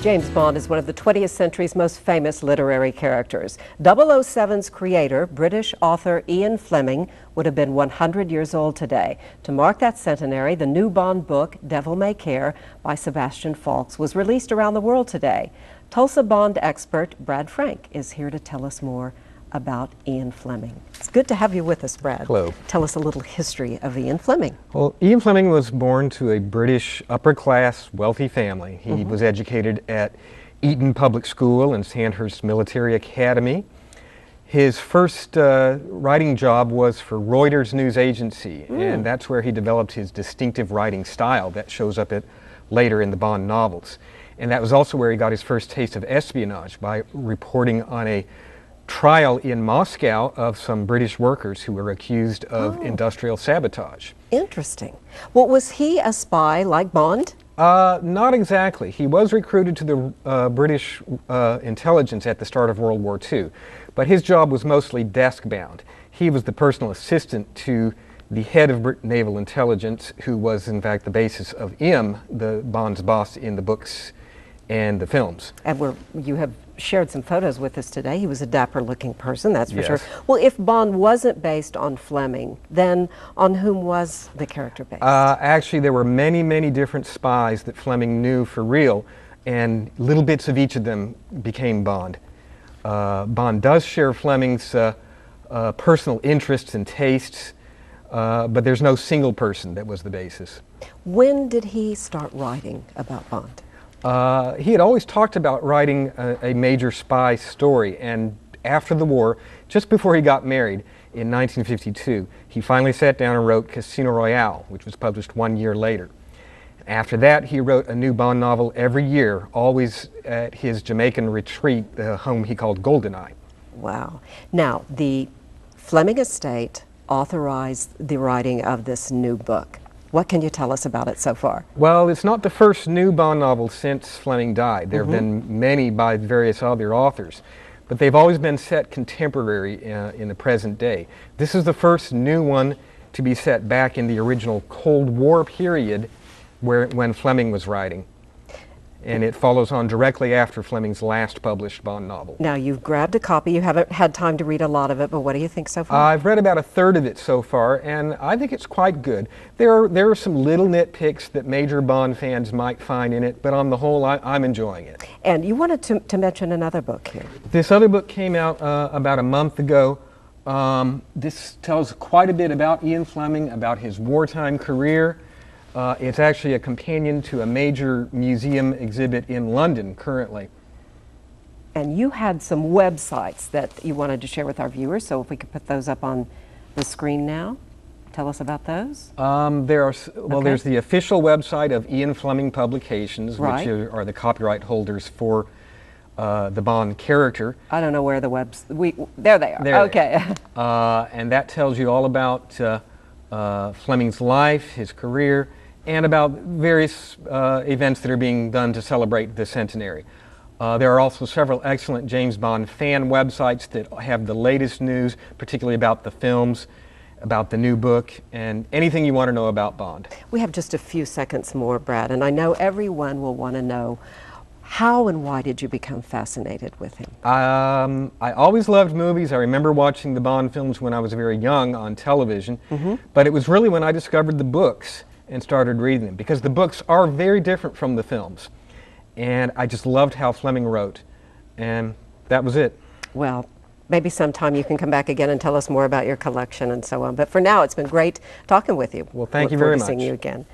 James Bond is one of the 20th century's most famous literary characters. 007's creator, British author Ian Fleming, would have been 100 years old today. To mark that centenary, the new Bond book, Devil May Care, by Sebastian Faulks, was released around the world today. Tulsa Bond expert Brad Frank is here to tell us more about Ian Fleming. It's good to have you with us, Brad. Hello. Tell us a little history of Ian Fleming. Well, Ian Fleming was born to a British upper-class wealthy family. He was educated at Eton Public School and Sandhurst Military Academy. His first writing job was for Reuters News Agency, and that's where he developed his distinctive writing style that shows up later in the Bond novels. And that was also where he got his first taste of espionage, by reporting on a trial in Moscow of some British workers who were accused of industrial sabotage. Interesting. Well, was he a spy like Bond? Not exactly. He was recruited to the British intelligence at the start of World War II, but his job was mostly desk-bound. He was the personal assistant to the head of naval intelligence, who was in fact the basis of M, the Bond's boss in the books and the films. And you have shared some photos with us today. He was a dapper-looking person, that's for Yes. sure. Well, if Bond wasn't based on Fleming, then on whom was the character based? Actually, there were many, many different spies that Fleming knew for real, and little bits of each of them became Bond. Bond does share Fleming's personal interests and tastes, but there's no single person that was the basis. When did he start writing about Bond? He had always talked about writing a major spy story, and after the war, just before he got married in 1952, he finally sat down and wrote Casino Royale, which was published 1 year later. After that, he wrote a new Bond novel every year, always at his Jamaican retreat, the home he called Goldeneye. Wow. Now, the Fleming estate authorized the writing of this new book. What can you tell us about it so far? Well, it's not the first new Bond novel since Fleming died. There have been many by various other authors, but they've always been set contemporary in the present day. This is the first new one to be set back in the original Cold War period when Fleming was writing. And it follows on directly after Fleming's last published Bond novel. Now, you've grabbed a copy. You haven't had time to read a lot of it, but what do you think so far? I've read about a third of it so far, and I think it's quite good. There are some little nitpicks that major Bond fans might find in it, but on the whole, I'm enjoying it. And you wanted to mention another book here. This other book came out about a month ago. This tells quite a bit about Ian Fleming, about his wartime career. It's actually a companion to a major museum exhibit in London currently. And you had some websites that you wanted to share with our viewers, so if we could put those up on the screen now. Tell us about those. There's the official website of Ian Fleming Publications, Right. which are the copyright holders for the Bond character. I don't know where the there they are. There okay. And that tells you all about Fleming's life, his career, and about various events that are being done to celebrate the centenary. There are also several excellent James Bond fan websites that have the latest news, particularly about the films, about the new book, and anything you want to know about Bond. We have just a few seconds more, Brad, and I know everyone will want to know, how and why did you become fascinated with him? I always loved movies. I remember watching the Bond films when I was very young on television, but it was really when I discovered the books and started reading them, because the books are very different from the films. And I just loved how Fleming wrote, and that was it. Well, maybe sometime you can come back again and tell us more about your collection and so on. But for now, it's been great talking with you. Well, thank you very much. Look forward to seeing you again.